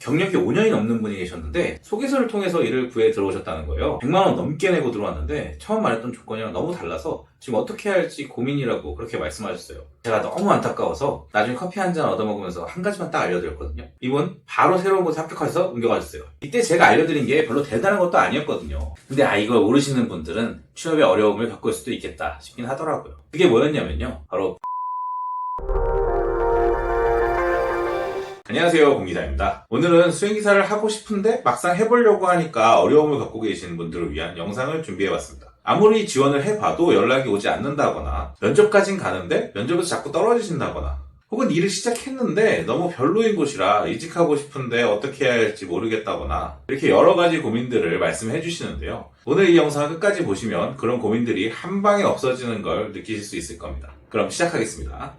경력이 5년이 넘는 분이 계셨는데 소개서를 통해서 일을 구해 들어오셨다는 거예요. 100만 원 넘게 내고 들어왔는데 처음 말했던 조건이랑 너무 달라서 지금 어떻게 할지 고민이라고 그렇게 말씀하셨어요. 제가 너무 안타까워서 나중에 커피 한 잔 얻어먹으면서 한 가지만 딱 알려드렸거든요. 이분 바로 새로운 곳에 합격하셔서 옮겨가셨어요. 이때 제가 알려드린 게 별로 대단한 것도 아니었거든요. 근데 이걸 모르시는 분들은 취업에 어려움을 겪을 수도 있겠다 싶긴 하더라고요. 그게 뭐였냐면요, 바로 안녕하세요, 공기사입니다. 오늘은 수행기사를 하고 싶은데 막상 해보려고 하니까 어려움을 겪고 계시는 분들을 위한 영상을 준비해봤습니다. 아무리 지원을 해봐도 연락이 오지 않는다거나 면접까진 가는데 면접에서 자꾸 떨어지신다거나 혹은 일을 시작했는데 너무 별로인 곳이라 이직하고 싶은데 어떻게 해야 할지 모르겠다거나 이렇게 여러 가지 고민들을 말씀해 주시는데요. 오늘 이 영상을 끝까지 보시면 그런 고민들이 한 방에 없어지는 걸 느끼실 수 있을 겁니다. 그럼 시작하겠습니다.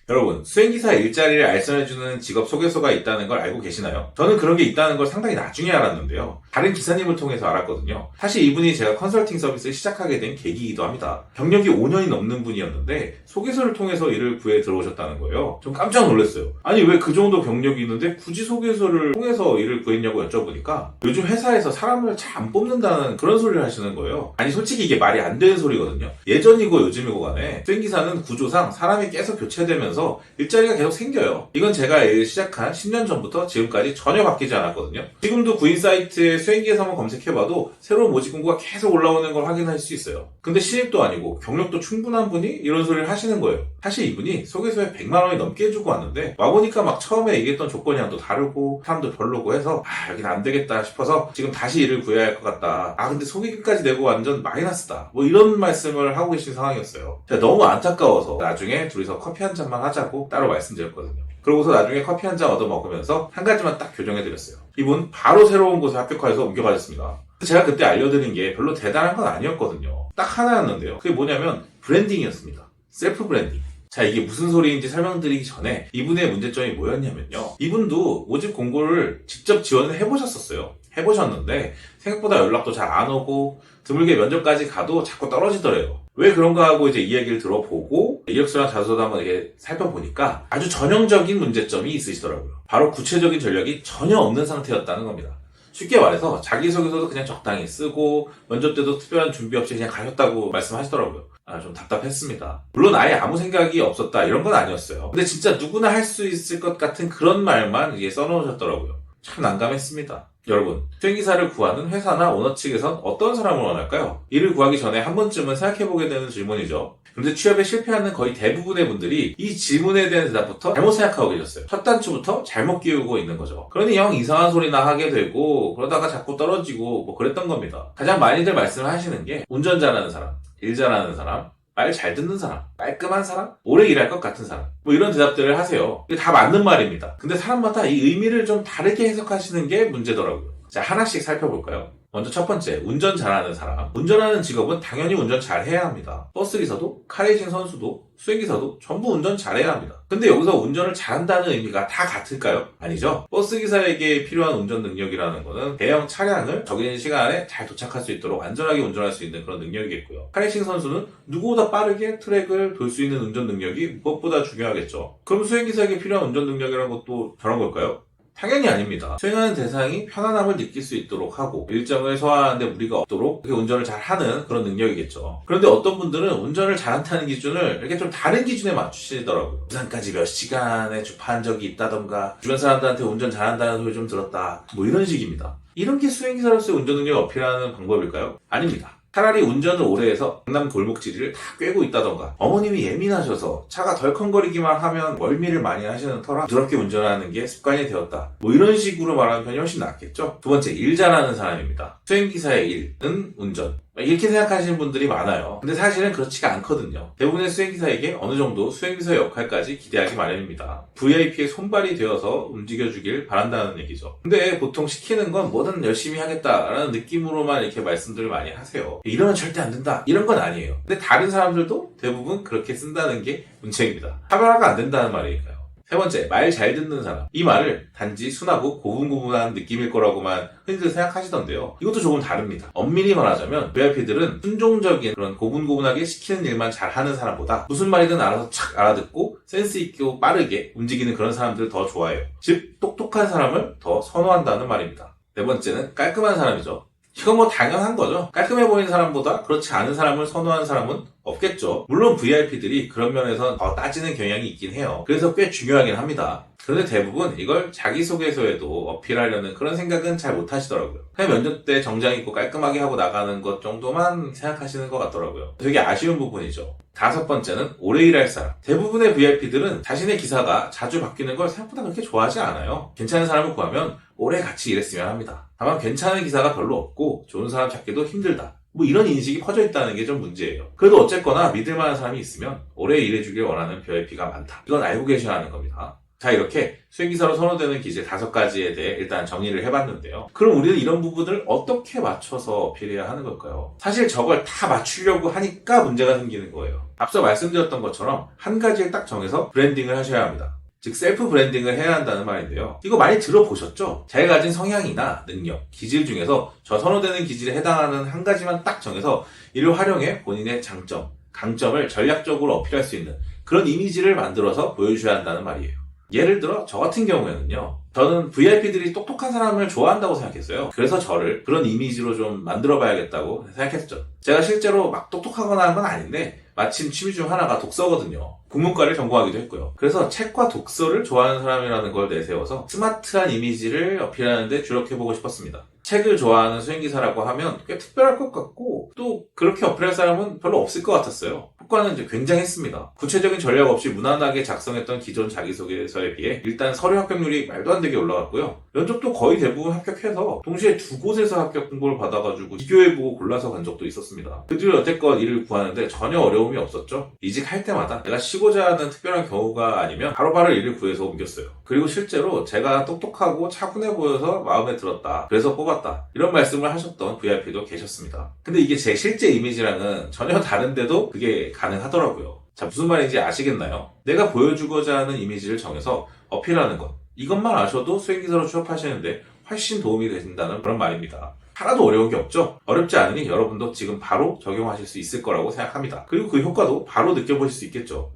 여러분, 수행기사 일자리를 알선해주는 직업 소개서가 있다는 걸 알고 계시나요? 저는 그런 게 있다는 걸 상당히 나중에 알았는데요. 다른 기사님을 통해서 알았거든요. 사실 이분이 제가 컨설팅 서비스를 시작하게 된 계기이기도 합니다. 경력이 5년이 넘는 분이었는데 소개서를 통해서 일을 구해 들어오셨다는 거예요. 좀 깜짝 놀랐어요. 아니, 왜 그 정도 경력이 있는데 굳이 소개서를 통해서 일을 구했냐고 여쭤보니까 요즘 회사에서 사람을 잘 안 뽑는다는 그런 소리를 하시는 거예요. 아니, 솔직히 이게 말이 안 되는 소리거든요. 예전이고 요즘이고 간에 수행기사는 구조상 사람이 계속 교체되면서 일자리가 계속 생겨요. 이건 제가 일 시작한 10년 전부터 지금까지 전혀 바뀌지 않았거든요. 지금도 구인 사이트에 수행기사 한번 검색해봐도 새로운 모집 공고가 계속 올라오는 걸 확인할 수 있어요. 근데 신입도 아니고 경력도 충분한 분이 이런 소리를 하시는 거예요. 사실 이분이 소개서에 100만 원이 넘게 주고 왔는데 와보니까 막 처음에 얘기했던 조건이랑 또 다르고 사람도 별로고 해서 여긴 안 되겠다 싶어서 지금 다시 일을 구해야 할 것 같다. 근데 소개비까지 내고 완전 마이너스다. 뭐 이런 말씀을 하고 계신 상황이었어요. 제가 너무 안타까워서 나중에 둘이서 커피 한 잔만 하자고 따로 말씀드렸거든요. 그러고서 나중에 커피 한 잔 얻어 먹으면서 한 가지만 딱 교정해드렸어요. 이분 바로 새로운 곳에 합격해서 옮겨가셨습니다. 제가 그때 알려드린 게 별로 대단한 건 아니었거든요. 딱 하나였는데요. 그게 뭐냐면 브랜딩이었습니다. 셀프 브랜딩. 자, 이게 무슨 소리인지 설명드리기 전에 이분의 문제점이 뭐였냐면요. 이분도 모집 공고를 직접 지원을 해보셨었어요. 해보셨는데 생각보다 연락도 잘 안 오고 드물게 면접까지 가도 자꾸 떨어지더래요. 왜 그런가 하고 이제 이야기를 들어보고 이력서랑 자소서도 한번 이렇게 살펴보니까 아주 전형적인 문제점이 있으시더라고요. 바로 구체적인 전략이 전혀 없는 상태였다는 겁니다. 쉽게 말해서 자기소개서도 그냥 적당히 쓰고 면접 때도 특별한 준비 없이 그냥 가셨다고 말씀하시더라고요. 좀 답답했습니다. 물론 아예 아무 생각이 없었다 이런 건 아니었어요. 근데 진짜 누구나 할 수 있을 것 같은 그런 말만 이게 써놓으셨더라고요. 참 난감했습니다. 여러분, 수행기사를 구하는 회사나 오너 측에선 어떤 사람을 원할까요? 일을 구하기 전에 한 번쯤은 생각해보게 되는 질문이죠. 그런데 취업에 실패하는 거의 대부분의 분들이 이 질문에 대한 대답부터 잘못 생각하고 계셨어요. 첫 단추부터 잘못 끼우고 있는 거죠. 그러니 영 이상한 소리나 하게 되고 그러다가 자꾸 떨어지고 뭐 그랬던 겁니다. 가장 많이들 말씀을 하시는 게 운전 잘하는 사람, 일 잘하는 사람, 말 잘 듣는 사람, 깔끔한 사람, 오래 일할 것 같은 사람, 뭐 이런 대답들을 하세요. 이게 다 맞는 말입니다. 근데 사람마다 이 의미를 좀 다르게 해석하시는 게 문제더라고요. 자, 하나씩 살펴볼까요? 먼저 첫 번째, 운전 잘하는 사람. 운전하는 직업은 당연히 운전 잘해야 합니다. 버스기사도, 카레이싱 선수도, 수행기사도 전부 운전 잘해야 합니다. 근데 여기서 운전을 잘한다는 의미가 다 같을까요? 아니죠. 버스기사에게 필요한 운전 능력이라는 거는 대형 차량을 정해진 시간에 잘 도착할 수 있도록 안전하게 운전할 수 있는 그런 능력이겠고요. 카레이싱 선수는 누구보다 빠르게 트랙을 돌 수 있는 운전 능력이 무엇보다 중요하겠죠. 그럼 수행기사에게 필요한 운전 능력이라는 것도 저런 걸까요? 당연히 아닙니다. 수행하는 대상이 편안함을 느낄 수 있도록 하고 일정을 소화하는데 무리가 없도록 이렇게 운전을 잘하는 그런 능력이겠죠. 그런데 어떤 분들은 운전을 잘한다는 기준을 이렇게 좀 다른 기준에 맞추시더라고요. 부산까지 몇 시간에 주파한 적이 있다던가 주변 사람들한테 운전 잘한다는 소리 좀 들었다 뭐 이런 식입니다. 이런 게 수행기사로서의 운전 능력을 어필하는 방법일까요? 아닙니다. 차라리 운전을 오래 해서 강남 골목지리를 다 꿰고 있다던가 어머님이 예민하셔서 차가 덜컹거리기만 하면 멀미를 많이 하시는 터라 부드럽게 운전하는 게 습관이 되었다. 뭐 이런 식으로 말하는 편이 훨씬 낫겠죠? 두 번째, 일 잘하는 사람입니다. 수행기사의 일은 운전. 이렇게 생각하시는 분들이 많아요. 근데 사실은 그렇지가 않거든요. 대부분의 수행기사에게 어느 정도 수행기사의 역할까지 기대하기 마련입니다. VIP의 손발이 되어서 움직여주길 바란다는 얘기죠. 근데 보통 시키는 건 뭐든 열심히 하겠다라는 느낌으로만 이렇게 말씀들을 많이 하세요. 이러면 절대 안 된다 이런 건 아니에요. 근데 다른 사람들도 대부분 그렇게 쓴다는 게 문책입니다. 차별화가 안 된다는 말이니까요. 세 번째, 말 잘 듣는 사람. 이 말을 단지 순하고 고분고분한 느낌일 거라고만 흔히들 생각하시던데요. 이것도 조금 다릅니다. 엄밀히 말하자면 VIP들은 순종적인 그런 고분고분하게 시키는 일만 잘하는 사람보다 무슨 말이든 알아서 착 알아듣고 센스 있고 빠르게 움직이는 그런 사람들을 더 좋아해요. 즉 똑똑한 사람을 더 선호한다는 말입니다. 네 번째는 깔끔한 사람이죠. 이건 뭐 당연한 거죠. 깔끔해 보이는 사람보다 그렇지 않은 사람을 선호하는 사람은 없겠죠. 물론 VIP들이 그런 면에서 더 따지는 경향이 있긴 해요. 그래서 꽤 중요하긴 합니다. 그런데 대부분 이걸 자기소개서에도 어필하려는 그런 생각은 잘 못하시더라고요. 그냥 면접 때 정장 입고 깔끔하게 하고 나가는 것 정도만 생각하시는 것 같더라고요. 되게 아쉬운 부분이죠. 다섯 번째는 오래 일할 사람. 대부분의 VIP들은 자신의 기사가 자주 바뀌는 걸 생각보다 그렇게 좋아하지 않아요. 괜찮은 사람을 구하면 오래 같이 일했으면 합니다. 다만 괜찮은 기사가 별로 없고 좋은 사람 찾기도 힘들다. 뭐 이런 인식이 퍼져 있다는 게 좀 문제예요. 그래도 어쨌거나 믿을 만한 사람이 있으면 오래 일해주길 원하는 VIP가 많다. 이건 알고 계셔야 하는 겁니다. 자, 이렇게 수행기사로 선호되는 기재 5가지에 대해 일단 정리를 해봤는데요. 그럼 우리는 이런 부분을 어떻게 맞춰서 어필해야 하는 걸까요? 사실 저걸 다 맞추려고 하니까 문제가 생기는 거예요. 앞서 말씀드렸던 것처럼 한 가지를 딱 정해서 브랜딩을 하셔야 합니다. 즉 셀프 브랜딩을 해야 한다는 말인데요. 이거 많이 들어보셨죠? 자기가 가진 성향이나 능력, 기질 중에서 저 선호되는 기질에 해당하는 한 가지만 딱 정해서 이를 활용해 본인의 장점, 강점을 전략적으로 어필할 수 있는 그런 이미지를 만들어서 보여주셔야 한다는 말이에요. 예를 들어 저 같은 경우에는요. 저는 VIP들이 똑똑한 사람을 좋아한다고 생각했어요. 그래서 저를 그런 이미지로 좀 만들어 봐야겠다고 생각했죠. 제가 실제로 막 똑똑하거나 한 건 아닌데 마침 취미 중 하나가 독서거든요. 국문과를 전공하기도 했고요. 그래서 책과 독서를 좋아하는 사람이라는 걸 내세워서 스마트한 이미지를 어필하는 데 주력해보고 싶었습니다. 책을 좋아하는 수행기사라고 하면 꽤 특별할 것 같고 또 그렇게 어필할 사람은 별로 없을 것 같았어요. 효과는 이제 굉장했습니다. 구체적인 전략 없이 무난하게 작성했던 기존 자기소개서에 비해 일단 서류 합격률이 말도 안 되게 올라갔고요. 면접도 거의 대부분 합격해서 동시에 2곳에서 합격 공고를 받아가지고 비교해보고 골라서 간 적도 있었습니다. 그 뒤로 여태껏 일을 구하는데 전혀 어려움이 없었죠. 이직할 때마다 내가 쉬고자 하는 특별한 경우가 아니면 바로바로 일을 구해서 옮겼어요. 그리고 실제로 제가 똑똑하고 차분해 보여서 마음에 들었다. 그래서 뽑았다. 이런 말씀을 하셨던 VIP도 계셨습니다. 근데 이게 제 실제 이미지랑은 전혀 다른데도 그게 가능하더라고요. 자, 무슨 말인지 아시겠나요? 내가 보여주고자 하는 이미지를 정해서 어필하는 것. 이것만 아셔도 수행기사로 취업하시는데 훨씬 도움이 되신다는 그런 말입니다. 하나도 어려운 게 없죠? 어렵지 않으니 여러분도 지금 바로 적용하실 수 있을 거라고 생각합니다. 그리고 그 효과도 바로 느껴보실 수 있겠죠.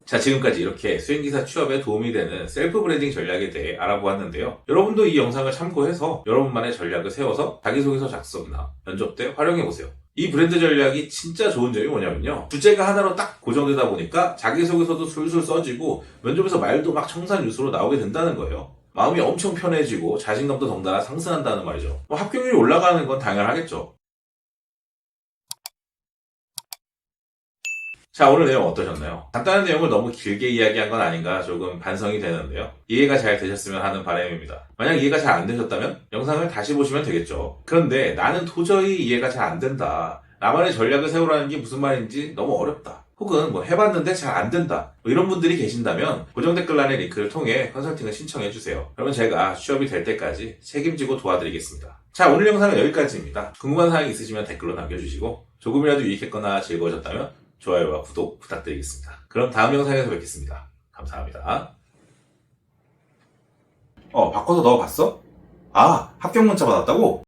자, 지금까지 이렇게 수행기사 취업에 도움이 되는 셀프 브랜딩 전략에 대해 알아보았는데요. 여러분도 이 영상을 참고해서 여러분만의 전략을 세워서 자기소개서 작성이나 면접 때 활용해보세요. 이 브랜드 전략이 진짜 좋은 점이 뭐냐면요. 주제가 하나로 딱 고정되다 보니까 자기소개서도 술술 써지고 면접에서 말도 막 청산유수로 나오게 된다는 거예요. 마음이 엄청 편해지고 자신감도 덩달아 상승한다는 말이죠. 합격률이 올라가는 건 당연하겠죠. 자, 오늘 내용 어떠셨나요? 간단한 내용을 너무 길게 이야기한 건 아닌가 조금 반성이 되는데요. 이해가 잘 되셨으면 하는 바람입니다. 만약 이해가 잘 안 되셨다면 영상을 다시 보시면 되겠죠. 그런데 나는 도저히 이해가 잘 안 된다. 나만의 전략을 세우라는 게 무슨 말인지 너무 어렵다. 혹은 해봤는데 잘 안 된다. 이런 분들이 계신다면 고정 댓글란의 링크를 통해 컨설팅을 신청해주세요. 그러면 제가 취업이 될 때까지 책임지고 도와드리겠습니다. 자, 오늘 영상은 여기까지입니다. 궁금한 사항이 있으시면 댓글로 남겨주시고 조금이라도 유익했거나 즐거우셨다면 좋아요와 구독 부탁드리겠습니다. 그럼 다음 영상에서 뵙겠습니다. 감사합니다. 바꿔서 넣어봤어? 아, 합격 문자 받았다고?